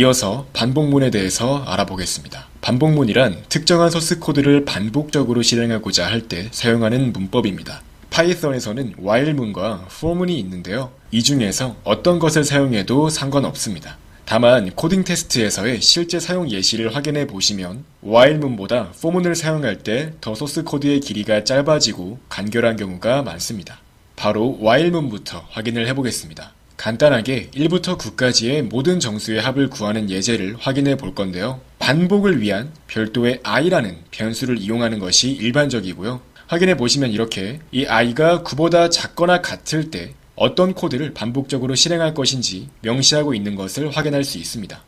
이어서 반복문에 대해서 알아보겠습니다. 반복문이란 특정한 소스 코드를 반복적으로 실행하고자 할 때 사용하는 문법입니다. 파이썬에서는 while문과 for문이 있는데요. 이 중에서 어떤 것을 사용해도 상관없습니다. 다만 코딩 테스트에서의 실제 사용 예시를 확인해 보시면 while문보다 for문을 사용할 때 더 소스 코드의 길이가 짧아지고 간결한 경우가 많습니다. 바로 while문부터 확인을 해보겠습니다. 간단하게 1부터 9까지의 모든 정수의 합을 구하는 예제를 확인해 볼 건데요. 반복을 위한 별도의 i라는 변수를 이용하는 것이 일반적이고요. 확인해 보시면 이렇게 이 i가 9보다 작거나 같을 때 어떤 코드를 반복적으로 실행할 것인지 명시하고 있는 것을 확인할 수 있습니다.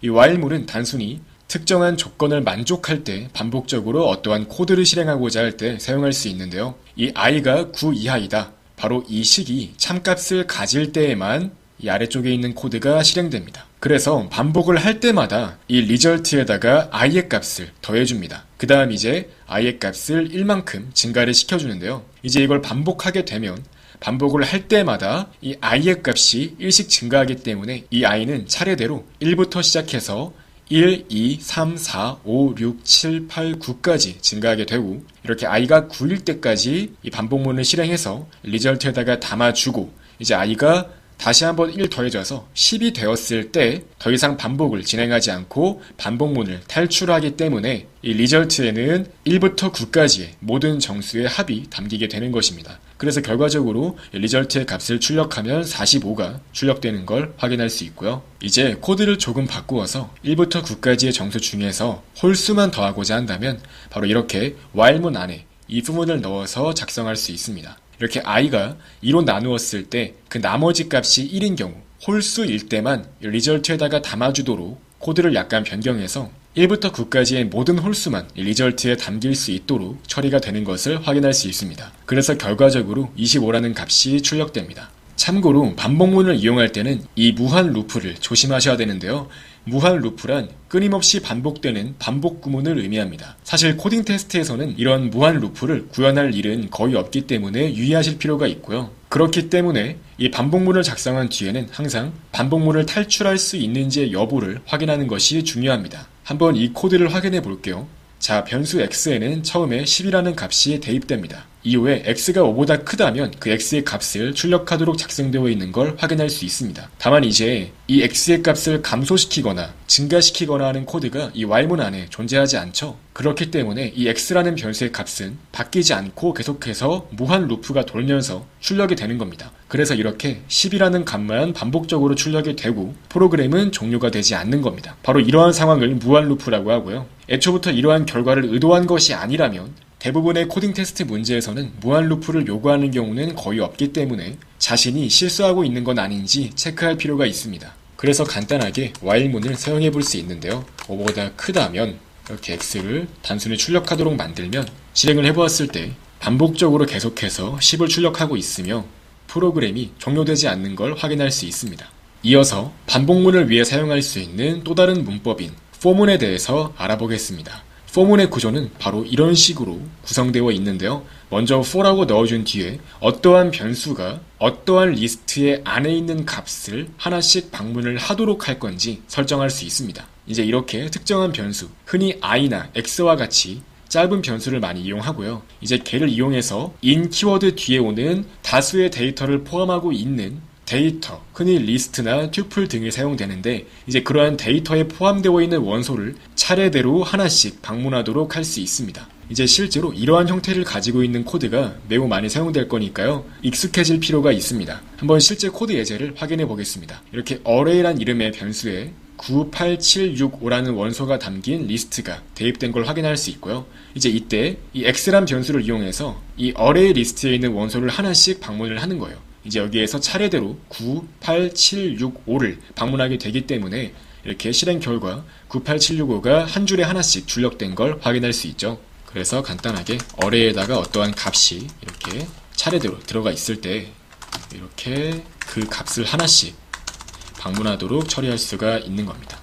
이 while문은 단순히 특정한 조건을 만족할 때 반복적으로 어떠한 코드를 실행하고자 할 때 사용할 수 있는데요. 이 i가 9 이하이다. 바로 이 식이 참값을 가질 때에만 이 아래쪽에 있는 코드가 실행됩니다. 그래서 반복을 할 때마다 이 리절트에다가 i의 값을 더해줍니다. 그 다음 이제 i의 값을 1만큼 증가를 시켜주는데요. 이제 이걸 반복하게 되면 반복을 할 때마다 이 i의 값이 1씩 증가하기 때문에 이 i는 차례대로 1부터 시작해서 1, 2, 3, 4, 5, 6, 7, 8, 9까지 증가하게 되고 이렇게 i가 9일 때까지 이 반복문을 실행해서 리절트에다가 담아주고 이제 i가 다시 한번 1 더해져서 10이 되었을 때 더 이상 반복을 진행하지 않고 반복문을 탈출하기 때문에 이 리절트에는 1부터 9까지의 모든 정수의 합이 담기게 되는 것입니다. 그래서 결과적으로 리절트의 값을 출력하면 45가 출력되는 걸 확인할 수 있고요. 이제 코드를 조금 바꾸어서 1부터 9까지의 정수 중에서 홀수만 더하고자 한다면 바로 이렇게 while문 안에 if문을 넣어서 작성할 수 있습니다. 이렇게 i가 2로 나누었을 때 그 나머지 값이 1인 경우 홀수일 때만 리절트에다가 담아주도록 코드를 약간 변경해서 1부터 9까지의 모든 홀수만 리절트에 담길 수 있도록 처리가 되는 것을 확인할 수 있습니다. 그래서 결과적으로 25라는 값이 출력됩니다. 참고로 반복문을 이용할 때는 이 무한 루프를 조심하셔야 되는데요. 무한 루프란 끊임없이 반복되는 반복 구문을 의미합니다. 사실 코딩 테스트에서는 이런 무한 루프를 구현할 일은 거의 없기 때문에 유의하실 필요가 있고요. 그렇기 때문에 이 반복문을 작성한 뒤에는 항상 반복문을 탈출할 수 있는지의 여부를 확인하는 것이 중요합니다. 한번 이 코드를 확인해 볼게요. 자, 변수 x에는 처음에 10이라는 값이 대입됩니다. 이후에 x가 5보다 크다면 그 x의 값을 출력하도록 작성되어 있는 걸 확인할 수 있습니다. 다만 이제 이 x의 값을 감소시키거나 증가시키거나 하는 코드가 이 while문 안에 존재하지 않죠. 그렇기 때문에 이 x라는 변수의 값은 바뀌지 않고 계속해서 무한 루프가 돌면서 출력이 되는 겁니다. 그래서 이렇게 10이라는 값만 반복적으로 출력이 되고 프로그램은 종료가 되지 않는 겁니다. 바로 이러한 상황을 무한 루프라고 하고요. 애초부터 이러한 결과를 의도한 것이 아니라면 대부분의 코딩 테스트 문제에서는 무한 루프를 요구하는 경우는 거의 없기 때문에 자신이 실수하고 있는 건 아닌지 체크할 필요가 있습니다. 그래서 간단하게 while문을 사용해 볼 수 있는데요. 5보다 크다면 이렇게 x를 단순히 출력하도록 만들면 실행을 해보았을 때 반복적으로 계속해서 10을 출력하고 있으며 프로그램이 종료되지 않는 걸 확인할 수 있습니다. 이어서 반복문을 위해 사용할 수 있는 또 다른 문법인 for문에 대해서 알아보겠습니다. for문의 구조는 바로 이런 식으로 구성되어 있는데요. 먼저 for라고 넣어준 뒤에 어떠한 변수가 어떠한 리스트의 안에 있는 값을 하나씩 방문을 하도록 할 건지 설정할 수 있습니다. 이제 이렇게 특정한 변수, 흔히 i나 x와 같이 짧은 변수를 많이 이용하고요. 이제 걔를 이용해서 in 키워드 뒤에 오는 다수의 데이터를 포함하고 있는 데이터, 흔히 리스트나 튜플 등이 사용되는데 이제 그러한 데이터에 포함되어 있는 원소를 차례대로 하나씩 방문하도록 할 수 있습니다. 이제 실제로 이러한 형태를 가지고 있는 코드가 매우 많이 사용될 거니까요. 익숙해질 필요가 있습니다. 한번 실제 코드 예제를 확인해 보겠습니다. 이렇게 array란 이름의 변수에 98765라는 원소가 담긴 리스트가 대입된 걸 확인할 수 있고요. 이제 이때 이 x란 변수를 이용해서 이 array 리스트에 있는 원소를 하나씩 방문을 하는 거예요. 이제 여기에서 차례대로 98765를 방문하게 되기 때문에 이렇게 실행 결과 98765가 한 줄에 하나씩 출력된 걸 확인할 수 있죠. 그래서 간단하게 array에다가 어떠한 값이 이렇게 차례대로 들어가 있을 때 이렇게 그 값을 하나씩 방문하도록 처리할 수가 있는 겁니다.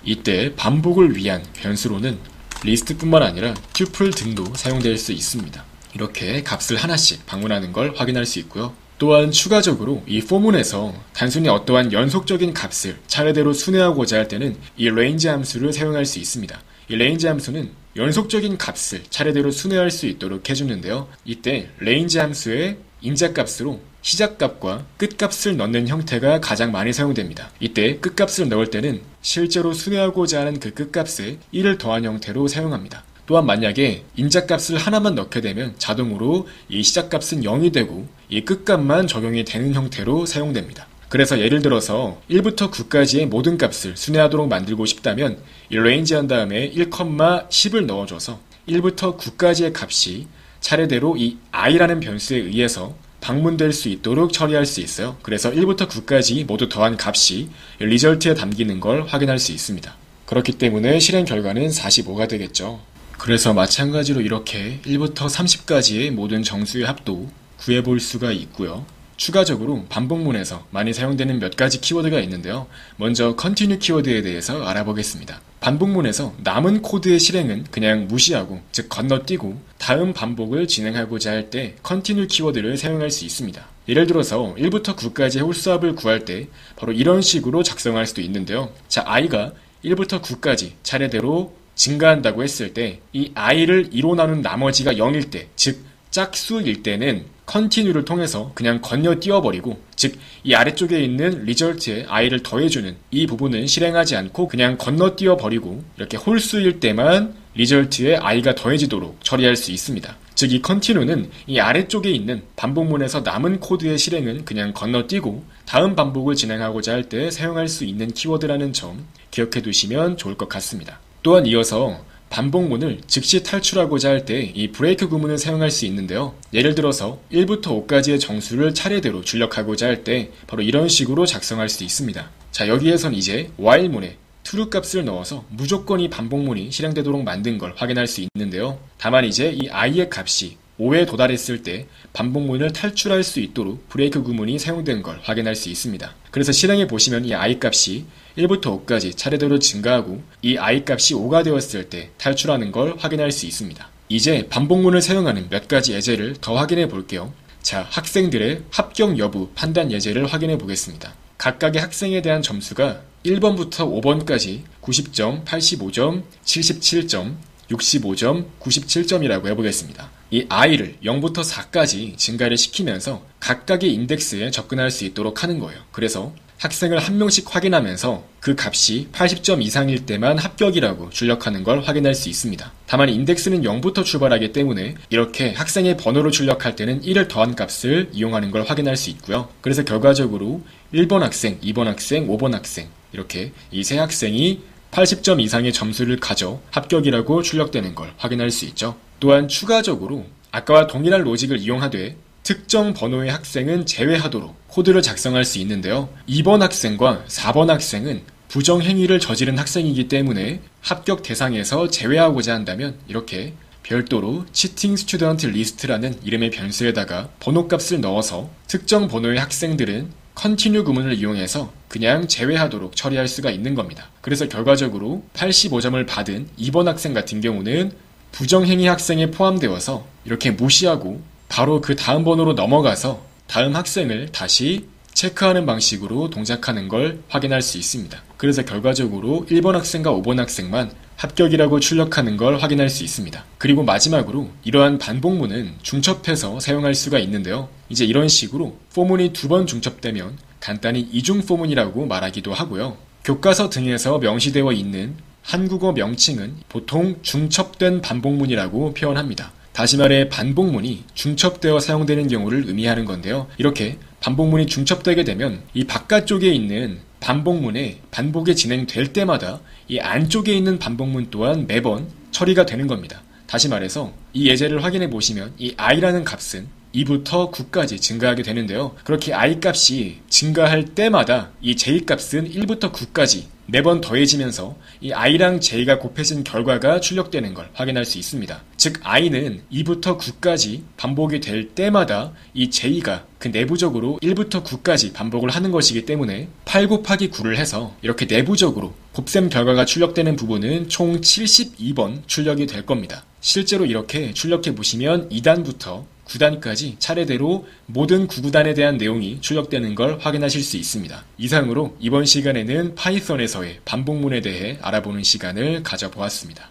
이때 반복을 위한 변수로는 리스트뿐만 아니라 튜플 등도 사용될 수 있습니다. 이렇게 값을 하나씩 방문하는 걸 확인할 수 있고요. 또한 추가적으로 이 포문에서 단순히 어떠한 연속적인 값을 차례대로 순회하고자 할 때는 이 range 함수를 사용할 수 있습니다. 이 range 함수는 연속적인 값을 차례대로 순회할 수 있도록 해주는데요. 이때 range 함수의 인자값으로 시작값과 끝값을 넣는 형태가 가장 많이 사용됩니다. 이때 끝값을 넣을 때는 실제로 순회하고자 하는 그 끝값에 1을 더한 형태로 사용합니다. 또한 만약에 인자값을 하나만 넣게 되면 자동으로 이 시작값은 0이 되고 이 끝값만 적용이 되는 형태로 사용됩니다. 그래서 예를 들어서 1부터 9까지의 모든 값을 순회하도록 만들고 싶다면 이 range 한 다음에 1,10을 넣어줘서 1부터 9까지의 값이 차례대로 이 i라는 변수에 의해서 방문될 수 있도록 처리할 수 있어요. 그래서 1부터 9까지 모두 더한 값이 리절트에 담기는 걸 확인할 수 있습니다. 그렇기 때문에 실행 결과는 45가 되겠죠. 그래서 마찬가지로 이렇게 1부터 30까지의 모든 정수의 합도 구해볼 수가 있고요. 추가적으로 반복문에서 많이 사용되는 몇 가지 키워드가 있는데요. 먼저 continue 키워드에 대해서 알아보겠습니다. 반복문에서 남은 코드의 실행은 그냥 무시하고, 즉 건너뛰고 다음 반복을 진행하고자 할 때 continue 키워드를 사용할 수 있습니다. 예를 들어서 1부터 9까지의 홀수합을 구할 때 바로 이런 식으로 작성할 수도 있는데요. 자, i가 1부터 9까지 차례대로 증가한다고 했을 때 이 i를 2로 나눈 나머지가 0일 때, 즉 짝수일 때는 continue를 통해서 그냥 건너뛰어버리고, 즉 이 아래쪽에 있는 result에 i를 더해주는 이 부분은 실행하지 않고 그냥 건너뛰어버리고 이렇게 홀수일 때만 result에 i가 더해지도록 처리할 수 있습니다. 즉 이 continue는 이 아래쪽에 있는 반복문에서 남은 코드의 실행은 그냥 건너뛰고 다음 반복을 진행하고자 할 때 사용할 수 있는 키워드라는 점 기억해 두시면 좋을 것 같습니다. 또한 이어서 반복문을 즉시 탈출하고자 할 때 이 브레이크 구문을 사용할 수 있는데요. 예를 들어서 1부터 5까지의 정수를 차례대로 출력하고자 할 때 바로 이런 식으로 작성할 수 있습니다. 자, 여기에선 이제 while문에 true 값을 넣어서 무조건 이 반복문이 실행되도록 만든 걸 확인할 수 있는데요. 다만 이제 이 i의 값이 5에 도달했을 때 반복문을 탈출할 수 있도록 브레이크 구문이 사용된 걸 확인할 수 있습니다. 그래서 실행해 보시면 이 i 값이 1부터 5까지 차례대로 증가하고 이 i 값이 5가 되었을 때 탈출하는 걸 확인할 수 있습니다. 이제 반복문을 사용하는 몇 가지 예제를 더 확인해 볼게요. 자, 학생들의 합격 여부 판단 예제를 확인해 보겠습니다. 각각의 학생에 대한 점수가 1번부터 5번까지 90점, 85점, 77점, 65점, 97점이라고 해보겠습니다. 이 i를 0부터 4까지 증가를 시키면서 각각의 인덱스에 접근할 수 있도록 하는 거예요. 그래서 학생을 한 명씩 확인하면서 그 값이 80점 이상일 때만 합격이라고 출력하는 걸 확인할 수 있습니다. 다만 인덱스는 0부터 출발하기 때문에 이렇게 학생의 번호로 출력할 때는 1을 더한 값을 이용하는 걸 확인할 수 있고요. 그래서 결과적으로 1번 학생, 2번 학생, 5번 학생 이렇게 이 세 학생이 80점 이상의 점수를 가져 합격이라고 출력되는 걸 확인할 수 있죠. 또한 추가적으로 아까와 동일한 로직을 이용하되 특정 번호의 학생은 제외하도록 코드를 작성할 수 있는데요. 2번 학생과 4번 학생은 부정행위를 저지른 학생이기 때문에 합격 대상에서 제외하고자 한다면 이렇게 별도로 cheating student list라는 이름의 변수에다가 번호값을 넣어서 특정 번호의 학생들은 continue 구문을 이용해서 그냥 제외하도록 처리할 수가 있는 겁니다. 그래서 결과적으로 85점을 받은 2번 학생 같은 경우는 부정행위 학생에 포함되어서 이렇게 무시하고 바로 그 다음 번호로 넘어가서 다음 학생을 다시 체크하는 방식으로 동작하는 걸 확인할 수 있습니다. 그래서 결과적으로 1번 학생과 5번 학생만 합격이라고 출력하는 걸 확인할 수 있습니다. 그리고 마지막으로 이러한 반복문은 중첩해서 사용할 수가 있는데요. 이제 이런 식으로 포문이 2번 중첩되면 간단히 이중 포문이라고 말하기도 하고요. 교과서 등에서 명시되어 있는 한국어 명칭은 보통 중첩된 반복문이라고 표현합니다. 다시 말해 반복문이 중첩되어 사용되는 경우를 의미하는 건데요. 이렇게 반복문이 중첩되게 되면 이 바깥쪽에 있는 반복문에 반복이 진행될 때마다 이 안쪽에 있는 반복문 또한 매번 처리가 되는 겁니다. 다시 말해서 이 예제를 확인해 보시면 이 i라는 값은 2부터 9까지 증가하게 되는데요. 그렇게 i 값이 증가할 때마다 이 j 값은 1부터 9까지 매번 더해지면서 이 i랑 j가 곱해진 결과가 출력되는 걸 확인할 수 있습니다. 즉 i는 2부터 9까지 반복이 될 때마다 이 j가 그 내부적으로 1부터 9까지 반복을 하는 것이기 때문에 8 곱하기 9를 해서 이렇게 내부적으로 곱셈 결과가 출력되는 부분은 총 72번 출력이 될 겁니다. 실제로 이렇게 출력해 보시면 2단부터 9단까지 차례대로 모든 구구단에 대한 내용이 출력되는 걸 확인하실 수 있습니다. 이상으로 이번 시간에는 파이썬에서의 반복문에 대해 알아보는 시간을 가져보았습니다.